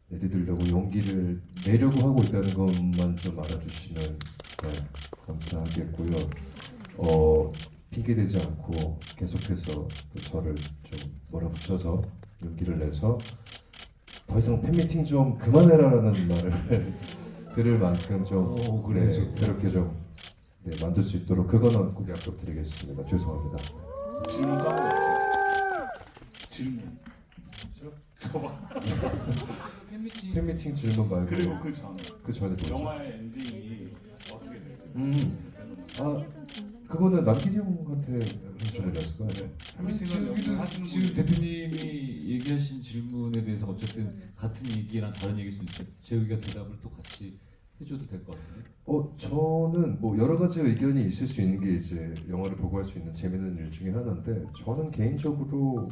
내딛으려고 용기를 내려고 하고 있다는 것만 좀 알아주시면 네, 감사하겠고요. 핑계대지 않고 계속해서 또 저를 좀 몰아붙여서 용기를 내서 더 이상 팬미팅 좀 그만해라라는 말을 들을 만큼 좀 그래, 네, 좋다. 그렇게 좀 네, 만들 수 있도록 그거는 꼭 약속드리겠습니다. 죄송합니다. 질문도 하고 없지. 질문. 저봐. 팬미팅 질문 말고 그리고 그 전에 그 전에 뭐죠? 영화의 엔딩이 어떻게 됐어요? 그거는 남길이 형한테 질문이었을까요? 네. 팬미팅은 여기 하시는 지금 분이 대표님이 얘기하신 질문에 대해서 어쨌든 같은 얘기나 다른 얘기일 수 있어요. 재욱이가 대답을 또 같이 해줘도 될 것 같은데. 저는 뭐 여러 가지 의견이 있을 수 있는 게 이제 영화를 보고 할 수 있는 재밌는 일 중에 하나인데 저는 개인적으로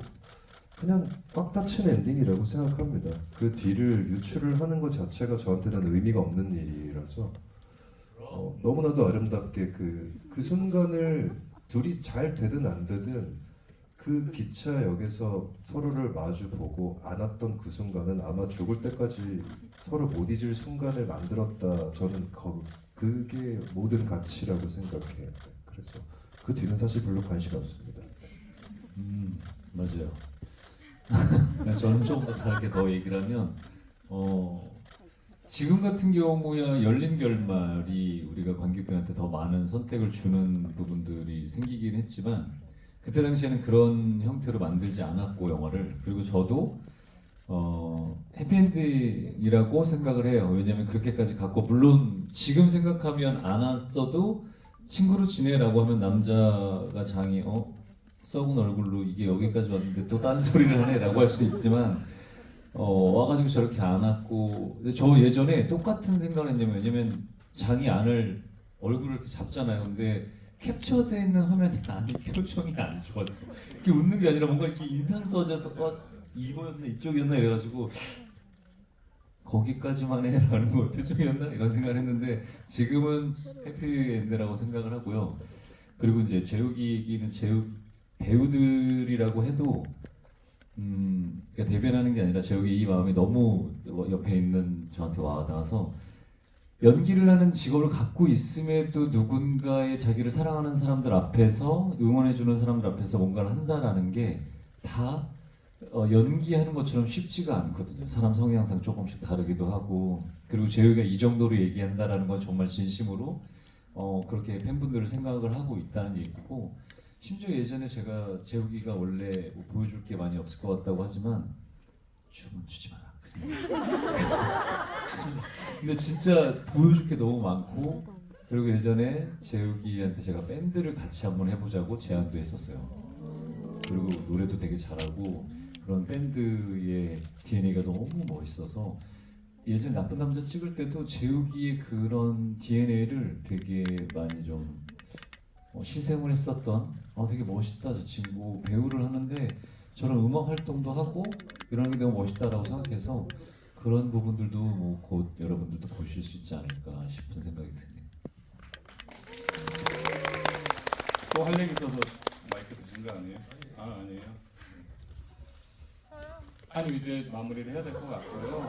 그냥 꽉 닫힌 엔딩이라고 생각합니다. 그 뒤를 유출을 하는 것 자체가 저한테는 의미가 없는 일이라서 너무나도 아름답게 그 순간을 둘이 잘 되든 안 되든 그 기차역에서 서로를 마주 보고 안았던 그 순간은 아마 죽을 때까지 서로 못 잊을 순간을 만들었다. 저는 그게 모든 가치라고 생각해요. 그래서 그 뒤는 사실 별로 관심 없습니다. 맞아요. 저는 조금 더 다르게 더 얘기를 하면 지금 같은 경우야 열린 결말이 우리가 관객들한테 더 많은 선택을 주는 부분들이 생기긴 했지만 그때 당시에는 그런 형태로 만들지 않았고 영화를 그리고 저도 해피엔딩이라고 생각을 해요. 왜냐면 그렇게까지 갖고 물론 지금 생각하면 안 왔어도 친구로 지내라고 하면 남자가 장이 썩은 얼굴로 이게 여기까지 왔는데 또 딴소리를 하네라고 할 수 있지만 와가지고 저렇게 안 왔고 근데 저 예전에 똑같은 생각을 했냐면 왜냐면 장이 안을 얼굴을 이렇게 잡잖아요. 근데 캡처되어 있는 화면에 안에 표정이 안 좋았어. 이렇게 웃는 게 아니라 뭔가 이렇게 인상 써져서 이거였나 이쪽이었나 이래가지고 거기까지만 해라는 거 표정이었나 이런 생각을 했는데 지금은 해피엔드라고 생각을 하고요. 그리고 이제 재욱이 얘기는 재욱 배우들이라고 해도 그러니까 대변하는 게 아니라 재욱이 이 마음이 너무 옆에 있는 저한테 와닿아서 연기를 하는 직업을 갖고 있음에도 누군가의 자기를 사랑하는 사람들 앞에서 응원해주는 사람들 앞에서 뭔가를 한다라는 게 다 연기하는 것처럼 쉽지가 않거든요. 사람 성향상 조금씩 다르기도 하고 그리고 재욱이가 이 정도로 얘기한다라는 건 정말 진심으로 그렇게 팬분들을 생각을 하고 있다는 얘기고 심지어 예전에 제가 재욱이가 원래 뭐 보여줄 게 많이 없을 것 같다고 하지만 춤은 추지 마라. 근데 진짜 보여줄 게 너무 많고 그리고 예전에 재욱이한테 제가 밴드를 같이 한번 해보자고 제안도 했었어요. 그리고 노래도 되게 잘하고 그런 밴드의 DNA가 너무 멋있어서 예전에 나쁜 남자 찍을 때도 재욱이의 그런 DNA를 되게 많이 좀 시샘을 했었던 되게 멋있다 저 친구 배우를 하는데 저런 음악 활동도 하고 이런 게 너무 멋있다라고 생각해서 그런 부분들도 뭐 곧 여러분들도 보실 수 있지 않을까 싶은 생각이 드네요. 또 할 얘기 있어서 마이크 드신 거 아니에요? 아니에요. 아니 이제 마무리를 해야 될 것 같고요.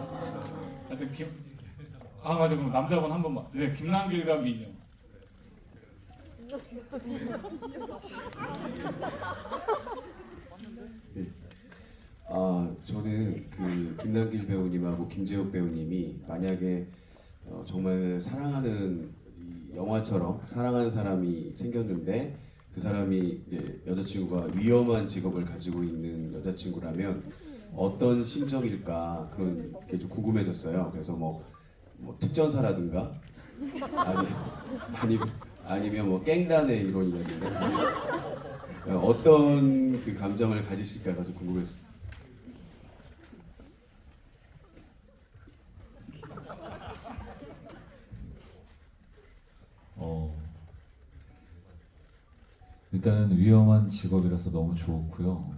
하여튼 맞아 그럼 남자분 한 번만. 네 김남길과 민영. 저는 그 김남길 배우님하고 김재욱 배우님이 만약에 정말 사랑하는 이 영화처럼 사랑하는 사람이 생겼는데 그 사람이 이제 여자친구가 위험한 직업을 가지고 있는 여자친구라면 어떤 심정일까 그런 게 좀 궁금해졌어요. 그래서 뭐 특전사라든가 아니면 뭐 깽단의 이론이라든가 어떤 그 감정을 가지실까가 좀 궁금했어요. 일단은 위험한 직업이라서 너무 좋고요.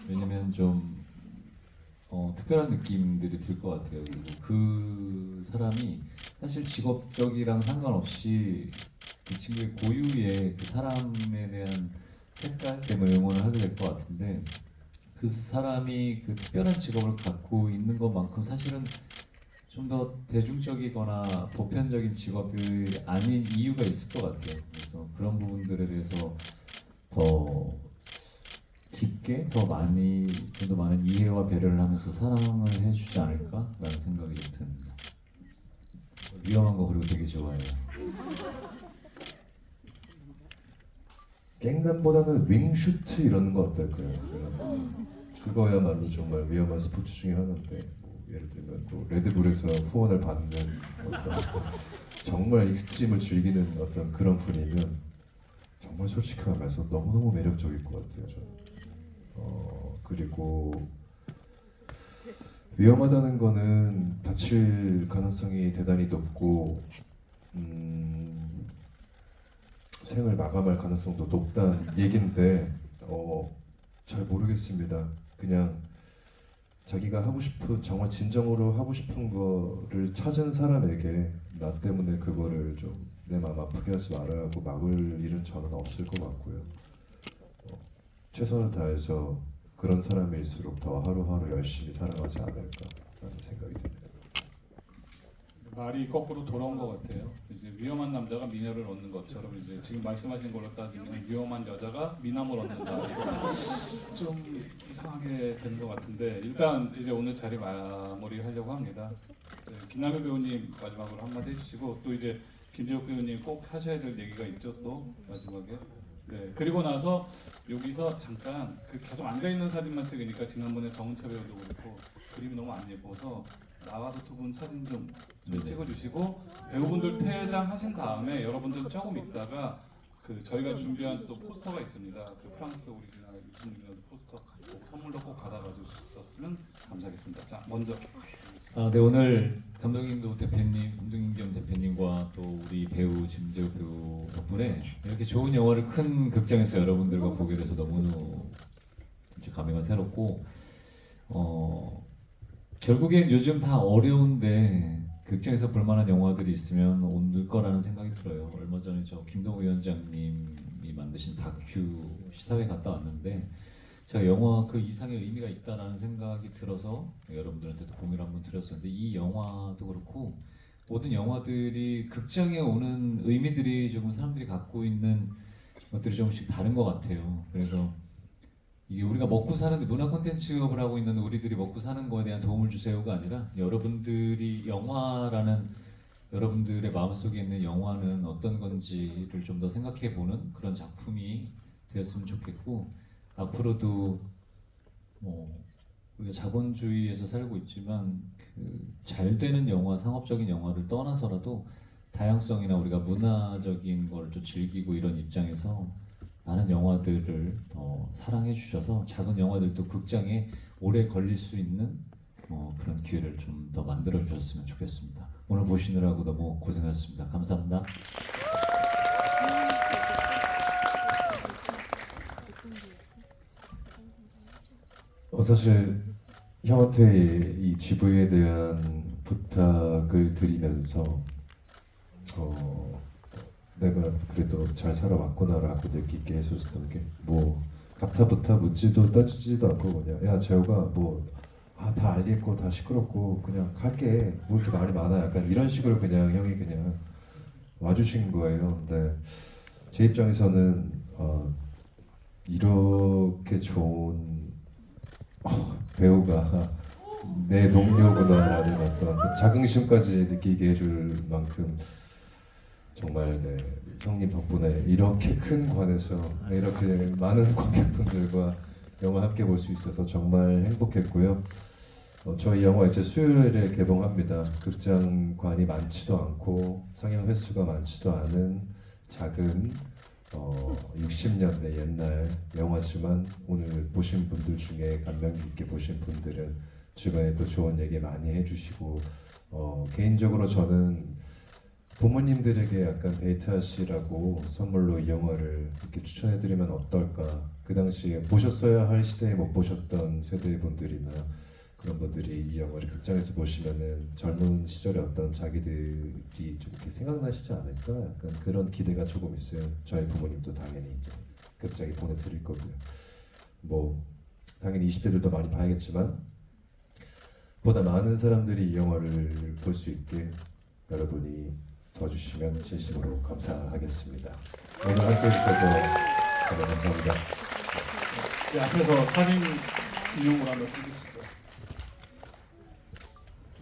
왜냐면 좀 특별한 느낌들이 들 것 같아요. 그리고 그 사람이 사실 직업적이랑 상관없이 그 친구의 고유의 그 사람에 대한 색깔 때문에 응원을 하게 될 것 같은데 그 사람이 그 특별한 직업을 갖고 있는 것만큼 사실은 좀 더 대중적이거나 보편적인 직업이 아닌 이유가 있을 것 같아요. 그래서 그런 부분들에 대해서 더 깊게 더 많이 좀 더 많은 이해와 배려를 하면서 사랑을 해주지 않을까라는 생각이 좀 듭니다. 위험한 거 그리고 되게 좋아해요. 갱단보다는 윙슈트 이러는 거 어떨까요? 그거야말로 정말 위험한 스포츠 중에 하나인데 뭐 예를 들면 또 레드불에서 후원을 받는 어떤 정말 익스트림을 즐기는 어떤 그런 분이면 정말 솔직하게 말해서 너무너무 매력적일 것 같아요. 저는. 그리고 위험하다는 거는 다칠 가능성이 대단히 높고 생을 마감할 가능성도 높다는 얘긴데 잘 모르겠습니다. 그냥 자기가 하고 싶은 정말 진정으로 하고 싶은 거를 찾은 사람에게 나 때문에 그거를 좀 내 마음 아프게 하지 말아라고 막을 일은 저는 없을 것 같고요. 최선을 다해서 그런 사람일수록 더 하루하루 열심히 살아가지 않을까라는 생각이 듭니다. 말이 거꾸로 돌아온 것 같아요. 이제 위험한 남자가 미녀를 얻는 것처럼 이제 지금 말씀하신 걸로 따지면 위험한 여자가 미남을 얻는다. 이거 좀 이상하게 되는 것 같은데 일단 이제 오늘 자리 마무리하려고 합니다. 네, 김남일 배우님 마지막으로 한마디 해주시고 또 이제 김재욱 배우님 꼭 하셔야 될 얘기가 있죠. 또 마지막에. 네, 그리고 나서 여기서 잠깐 그 계속 앉아 있는 사진만 찍으니까 지난번에 정은채 배우도 그렇고 그림이 너무 안 예뻐서 나와서 두 분 사진 좀 찍어주시고 배우분들 퇴장하신 다음에 여러분들 조금 있다가 그 저희가 준비한 또 포스터가 있습니다. 그 프랑스 오리지널 유승민의 포스터 선물로 꼭 받아가 주셨으면 감사하겠습니다. 자, 먼저. 네, 오늘 감독님도 대표님, 감독님 대표님과 또 우리 배우 김재욱 배우 덕분에 이렇게 좋은 영화를 큰 극장에서 여러분들과 보게 돼서 너무 진짜 감회가 새롭고 결국엔 요즘 다 어려운데 극장에서 볼만한 영화들이 있으면 올 거라는 생각이 들어요. 얼마 전에 저 김동호 위원장님이 만드신 다큐 시사회 갔다 왔는데 제가 영화 그 이상의 의미가 있다라는 생각이 들어서 여러분들한테도 공유를 한번 드렸었는데 이 영화도 그렇고 모든 영화들이 극장에 오는 의미들이 조금 사람들이 갖고 있는 것들이 조금씩 다른 것 같아요. 그래서 이게 우리가 먹고 사는데 문화 콘텐츠업을 하고 있는 우리들이 먹고 사는 거에 대한 도움을 주세요가 아니라 여러분들이 영화라는 여러분들의 마음속에 있는 영화는 어떤 건지를 좀 더 생각해 보는 그런 작품이 되었으면 좋겠고 앞으로도 우리가 자본주의에서 살고 있지만 그 잘 되는 영화, 상업적인 영화를 떠나서라도 다양성이나 우리가 문화적인 걸 좀 즐기고 이런 입장에서 많은 영화들을 더 사랑해 주셔서 작은 영화들도 극장에 오래 걸릴 수 있는 그런 기회를 좀 더 만들어 주셨으면 좋겠습니다. 오늘 보시느라고 너무 고생하셨습니다. 감사합니다. 사실 형한테 이 GV에 대한 부탁을 드리면서 내가 그래도 잘 살아왔구나라고 느끼게 해줬던 게 뭐 가타부타 묻지도 따지지도 않고 그냥 야 재호가 뭐 다 알겠고 다 시끄럽고 그냥 갈게 뭐 이렇게 말이 많아 약간 이런 식으로 그냥 형이 그냥 와주신 거예요. 근데 제 입장에서는 이렇게 좋은 배우가 내 동료구나라는 어떤 자긍심까지 느끼게 해줄 만큼 정말 네, 형님 덕분에 이렇게 큰 관에서 이렇게 많은 관객분들과 영화 함께 볼 수 있어서 정말 행복했고요. 저희 영화 이제 수요일에 개봉합니다. 극장관이 많지도 않고 상영 횟수가 많지도 않은 작은 60년대 옛날 영화지만 오늘 보신 분들 중에 감명 깊게 보신 분들은 주변에 또 좋은 얘기 많이 해주시고 개인적으로 저는 부모님들에게 약간 데이트하시라고 선물로 이 영화를 이렇게 추천해드리면 어떨까. 그 당시에 보셨어야 할 시대에 못 보셨던 세대의 분들이나 그런 분들이 이 영화를 극장에서 보시면은 젊은 시절의 어떤 자기들이 좀 이렇게 생각나시지 않을까. 약간 그런 기대가 조금 있어요. 저희 부모님도 당연히 이제 극장에 보내드릴 거고요. 뭐 당연히 20대들도 많이 봐야겠지만 보다 많은 사람들이 이 영화를 볼 수 있게 여러분이 도와주시면 진심으로 감사하겠습니다. 오늘 함께 해주셔서 정말 감사합니다. 앞에서 사진 인용을 하나 찍으시죠.